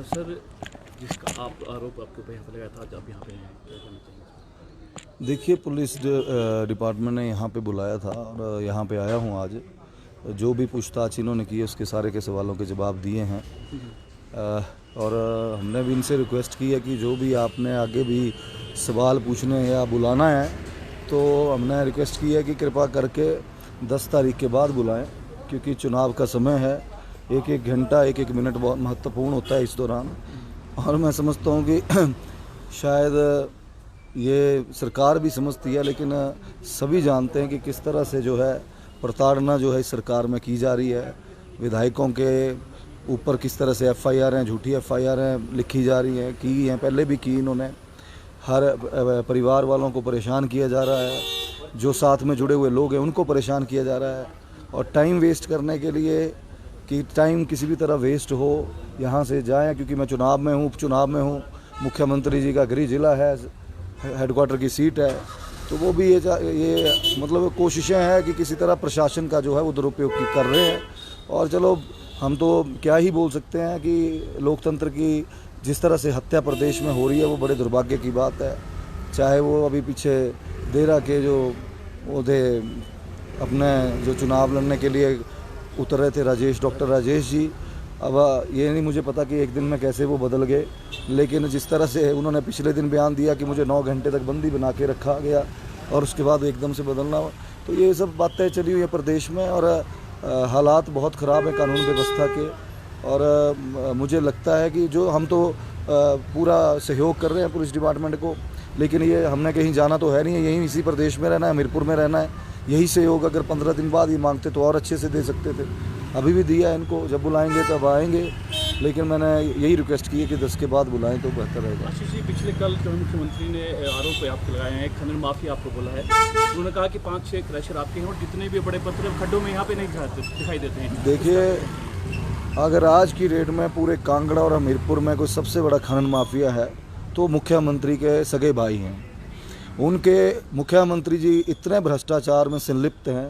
Sir, जिसका आप आरोप आपके ऊपर यहाँ पे लगाया था, आज आप यहाँ पे हैं, क्या कहना चाहिए? देखिए, पुलिस डिपार्टमेंट ने यहाँ पे बुलाया था और यहाँ पे आया हूँ आज। जो भी पूछताछ इन्होंने की है उसके सारे के सवालों के जवाब दिए हैं। और हमने भी इनसे रिक्वेस्ट की है कि जो भी आपने आगे भी सवाल पूछने या बुलाना है तो हमने रिक्वेस्ट की है कि कृपा करके 10 तारीख के बाद बुलाएं, क्योंकि चुनाव का समय है। एक एक घंटा एक एक मिनट बहुत महत्वपूर्ण होता है इस दौरान। और मैं समझता हूँ कि शायद ये सरकार भी समझती है, लेकिन सभी जानते हैं कि किस तरह से जो है प्रताड़ना जो है इस सरकार में की जा रही है। विधायकों के ऊपर किस तरह से एफआईआर हैं, झूठी एफआईआर हैं लिखी जा रही हैं, की हैं, पहले भी की इन्होंने। हर परिवार वालों को परेशान किया जा रहा है, जो साथ में जुड़े हुए लोग हैं उनको परेशान किया जा रहा है। और टाइम वेस्ट करने के लिए कि टाइम किसी भी तरह वेस्ट हो, यहाँ से जाएं, क्योंकि मैं चुनाव में हूँ, उपचुनाव में हूँ, मुख्यमंत्री जी का गृह जिला है, हेडक्वार्टर की सीट है, तो वो भी ये मतलब कोशिशें हैं कि किसी तरह प्रशासन का जो है वो दुरुपयोग कर रहे हैं। और चलो, हम तो क्या ही बोल सकते हैं कि लोकतंत्र की जिस तरह से हत्या प्रदेश में हो रही है वो बड़े दुर्भाग्य की बात है। चाहे वो अभी पीछे देरा के जो वो थे, अपने जो चुनाव लड़ने के लिए उतर रहे थे डॉक्टर राजेश जी, अब ये नहीं मुझे पता कि एक दिन में कैसे वो बदल गए, लेकिन जिस तरह से उन्होंने पिछले दिन बयान दिया कि मुझे 9 घंटे तक बंदी बना के रखा गया और उसके बाद एकदम से बदलना, तो ये सब बातें चली हुई है प्रदेश में। और हालात बहुत ख़राब है कानून व्यवस्था के। और मुझे लगता है कि जो हम तो पूरा सहयोग कर रहे हैं पुलिस डिपार्टमेंट को, लेकिन ये हमने कहीं जाना तो है नहीं है, यहीं इसी प्रदेश में रहना है, हमीरपुर में रहना है। यही सहयोग अगर 15 दिन बाद ये मांगते तो और अच्छे से दे सकते थे। अभी भी दिया है इनको, जब बुलाएंगे तब आएंगे, लेकिन मैंने यही रिक्वेस्ट की है कि 10 के बाद बुलाएं तो बेहतर रहेगा। आशीष जी, पिछले कल जो मुख्यमंत्री ने आरोप आपको लगाए हैं, खनन माफिया आपको बोला है, उन्होंने कहा कि 5-6 क्रशर आपके हैं और जितने भी बड़े पत्थर खड्डों में यहाँ पे नहीं दिखाई देते हैं। देखिए, अगर आज की डेट में पूरे कांगड़ा और हमीरपुर में कोई सबसे बड़ा खनन माफिया है तो मुख्यमंत्री के सगे भाई हैं। उनके मुख्यमंत्री जी इतने भ्रष्टाचार में संलिप्त हैं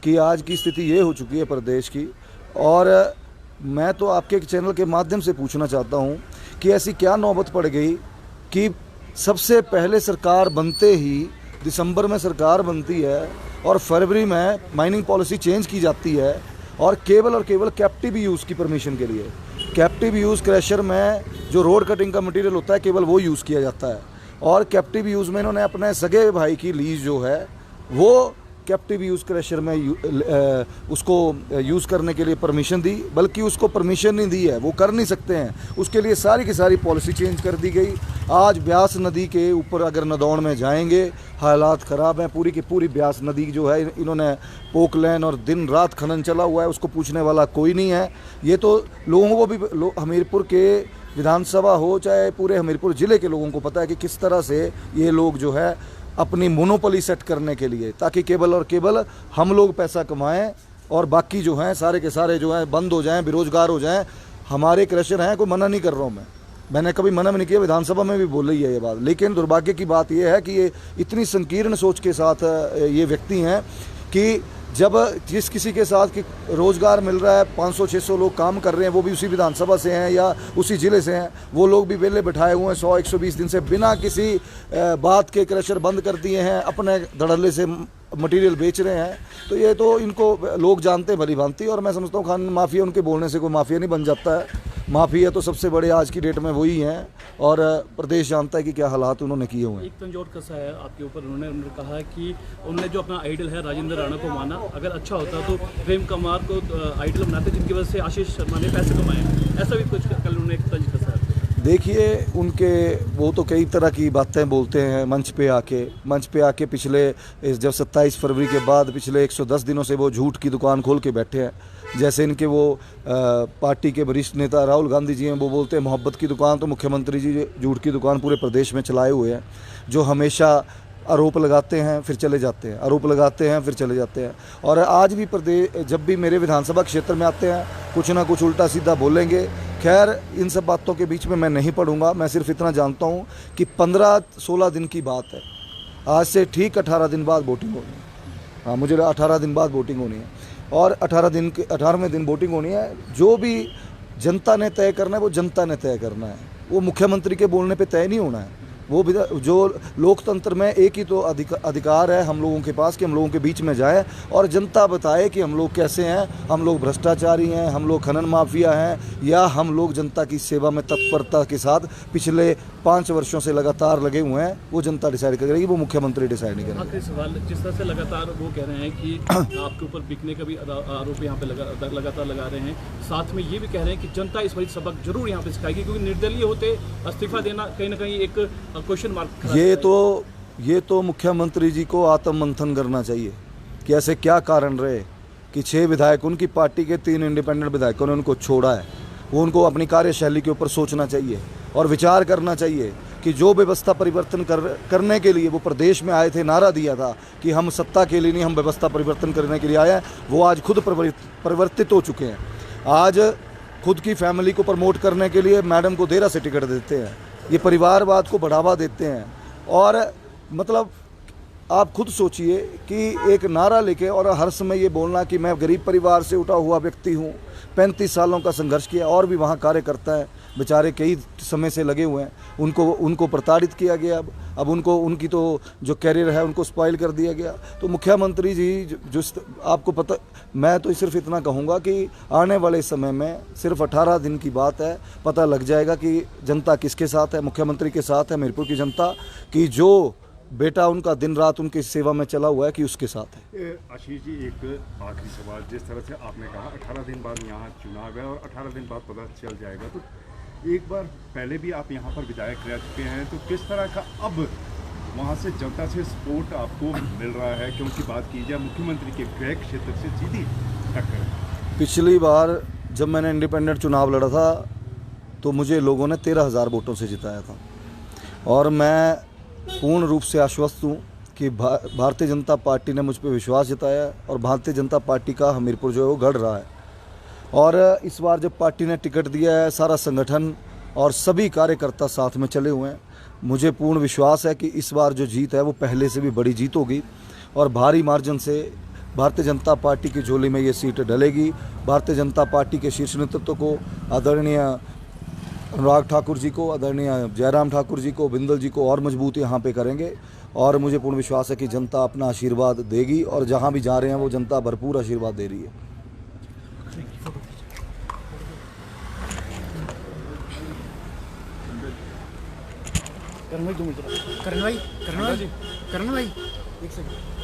कि आज की स्थिति ये हो चुकी है प्रदेश की। और मैं तो आपके चैनल के माध्यम से पूछना चाहता हूँ कि ऐसी क्या नौबत पड़ गई कि सबसे पहले सरकार बनते ही, दिसंबर में सरकार बनती है और फरवरी में माइनिंग पॉलिसी चेंज की जाती है, और केवल कैप्टिव यूज़ की परमिशन के लिए, कैप्टिव यूज़ क्रैशर में जो रोड कटिंग का मटेरियल होता है केवल वो यूज़ किया जाता है। और कैप्टिव यूज़ में इन्होंने अपने सगे भाई की लीज जो है वो कैप्टिव यूज़ क्रैशर में उसको यूज़ करने के लिए परमिशन दी, बल्कि उसको परमिशन नहीं दी है, वो कर नहीं सकते हैं, उसके लिए सारी की सारी पॉलिसी चेंज कर दी गई। आज ब्यास नदी के ऊपर अगर नदौड़ में जाएंगे, हालात ख़राब हैं। पूरी की पूरी ब्यास नदी जो है इन्होंने पोकलैन और दिन रात खनन चला हुआ है, उसको पूछने वाला कोई नहीं है। ये तो लोगों को भी, हमीरपुर के विधानसभा हो चाहे पूरे हमीरपुर ज़िले के लोगों को पता है कि किस तरह से ये लोग जो है अपनी मोनोपोली सेट करने के लिए, ताकि केवल और केवल हम लोग पैसा कमाएं और बाकी जो हैं सारे के सारे जो हैं बंद हो जाएं, बेरोजगार हो जाएं। हमारे क्रशर हैं, कोई मना नहीं कर रहा हूं मैंने कभी मना भी नहीं किया, विधानसभा में भी बोल रही है ये बात। लेकिन दुर्भाग्य की बात यह है कि ये इतनी संकीर्ण सोच के साथ ये व्यक्ति हैं कि जब जिस किसी के साथ कि रोज़गार मिल रहा है, 500-600 लोग काम कर रहे हैं, वो भी उसी विधानसभा से हैं या उसी ज़िले से हैं, वो लोग भी वेले बैठाए हुए हैं 100-120 दिन से बिना किसी बात के क्रशर बंद कर दिए हैं, अपने धड़ल्ले से मटेरियल बेच रहे हैं। तो ये तो इनको लोग जानते हैं भली भांति। और मैं समझता हूँ खान माफिया, उनके बोलने से कोई माफिया नहीं बन जाता है। माफिया तो सबसे बड़े आज की डेट में वही हैं, और प्रदेश जानता है कि क्या हालात उन्होंने किए हुए हैं। एक तंज और कसा है आपके ऊपर, उन्होंने कहा कि उन्होंने जो अपना आइडल है राजेंद्र राणा को माना, अगर अच्छा होता तो प्रेम कुमार को आइडल बनाते, जिनकी वजह से आशीष शर्मा ने पैसे कमाए। ऐसा भी कुछ कल उन्होंने एक तंज कसा है। देखिए, उनके वो तो कई तरह की बातें बोलते हैं मंच पे आके पिछले जब 27 फरवरी के बाद पिछले 110 दिनों से वो झूठ की दुकान खोल के बैठे हैं। जैसे इनके वो पार्टी के वरिष्ठ नेता राहुल गांधी जी हैं, वो बोलते हैं मोहब्बत की दुकान, तो मुख्यमंत्री जी झूठ की दुकान पूरे प्रदेश में चलाए हुए हैं, जो हमेशा आरोप लगाते हैं फिर चले जाते हैं, आरोप लगाते हैं फिर चले जाते हैं। और आज भी प्रदेश जब भी मेरे विधानसभा क्षेत्र में आते हैं कुछ ना कुछ उल्टा सीधा बोलेंगे। खैर, इन सब बातों के बीच में मैं नहीं पढ़ूंगा। मैं सिर्फ इतना जानता हूं कि 15-16 दिन की बात है, आज से ठीक 18 दिन बाद वोटिंग होनी है। हाँ, मुझे 18 दिन बाद वोटिंग होनी है और 18वें दिन वोटिंग होनी है। जो भी जनता ने तय करना है, वो जनता ने तय करना है, वो मुख्यमंत्री के बोलने पे तय नहीं होना है। वो जो लोकतंत्र में एक ही तो अधिकार है हम लोगों के पास कि हम लोगों के बीच में जाए और जनता बताए कि हम लोग कैसे हैं, हम लोग भ्रष्टाचारी हैं, हम लोग खनन माफिया हैं, या हम लोग जनता की सेवा में तत्परता के साथ पिछले 5 वर्षों से लगातार लगे हुए हैं। वो जनता डिसाइड करेगी, वो मुख्यमंत्री डिसाइड नहीं करेगा। आखिरी सवाल, जिस तरह से लगातार वो कह रहे हैं कि आपके ऊपर बिकने का भी आरोप यहाँ पे लगातार लगा रहे हैं, साथ में ये भी कह रहे हैं कि जनता इस बार सबक जरूर यहाँ पे सिखाएगी, क्योंकि निर्दलीय होते इस्तीफा देना कहीं ना कहीं एक क्वेश्चन मार्क। ये तो मुख्यमंत्री जी को आत्ममंथन करना चाहिए कि ऐसे क्या कारण रहे कि 6 विधायक, उनकी पार्टी के 3 इंडिपेंडेंट विधायकों ने उनको छोड़ा है। वो उनको अपनी कार्यशैली के ऊपर सोचना चाहिए और विचार करना चाहिए कि जो व्यवस्था परिवर्तन करने के लिए वो प्रदेश में आए थे, नारा दिया था कि हम सत्ता के लिए नहीं, हम व्यवस्था परिवर्तन करने के लिए आए हैं, वो आज खुद परिवर्तित हो चुके हैं। आज खुद की फैमिली को प्रमोट करने के लिए मैडम को देरा से टिकट देते हैं, ये परिवारवाद को बढ़ावा देते हैं। और मतलब आप खुद सोचिए कि एक नारा लेके और हर समय ये बोलना कि मैं गरीब परिवार से उठा हुआ व्यक्ति हूँ, 35 सालों का संघर्ष किया, और भी वहाँ कार्यकर्ता है बेचारे कई समय से लगे हुए हैं, उनको प्रताड़ित किया गया। अब उनकी तो जो कैरियर है उनको स्पॉइल कर दिया गया। तो मुख्यमंत्री जी जो आपको पता, मैं तो सिर्फ इतना कहूँगा कि आने वाले समय में सिर्फ 18 दिन की बात है, पता लग जाएगा कि जनता किसके साथ है, मुख्यमंत्री के साथ है, हमीरपुर की जनता की जो बेटा उनका दिन रात उनकी सेवा में चला हुआ है कि उसके साथ है। आशीष जी, एक आखिरी सवाल, जिस तरह से आपने कहा 18 दिन बाद यहाँ चुनाव है और 18 दिन बाद पता चल जाएगा, तो एक बार पहले भी आप यहाँ पर विधायक रह चुके हैं, तो किस तरह का अब वहाँ से जनता से सपोर्ट आपको मिल रहा है? क्योंकि बात की जाए मुख्यमंत्री के गृह क्षेत्र से सीधी टक्कर। पिछली बार जब मैंने इंडिपेंडेंट चुनाव लड़ा था तो मुझे लोगों ने 13,000 वोटों से जिताया था, और मैं पूर्ण रूप से आश्वस्त हूँ कि भारतीय जनता पार्टी ने मुझ पर विश्वास जताया और भारतीय जनता पार्टी का हमीरपुर जो है वो गढ़ रहा है। और इस बार जब पार्टी ने टिकट दिया है, सारा संगठन और सभी कार्यकर्ता साथ में चले हुए हैं। मुझे पूर्ण विश्वास है कि इस बार जो जीत है वो पहले से भी बड़ी जीत होगी और भारी मार्जिन से भारतीय जनता पार्टी की झोली में ये सीट डलेगी। भारतीय जनता पार्टी के शीर्ष नेतृत्व को, आदरणीय अनुराग ठाकुर जी को, आदरणीय जयराम ठाकुर जी को, बिंदल जी को और मजबूत यहाँ पे करेंगे। और मुझे पूर्ण विश्वास है कि जनता अपना आशीर्वाद देगी और जहाँ भी जा रहे हैं वो जनता भरपूर आशीर्वाद दे रही है। करण भाई 2 मिनट। करण भाई एक सेकंड।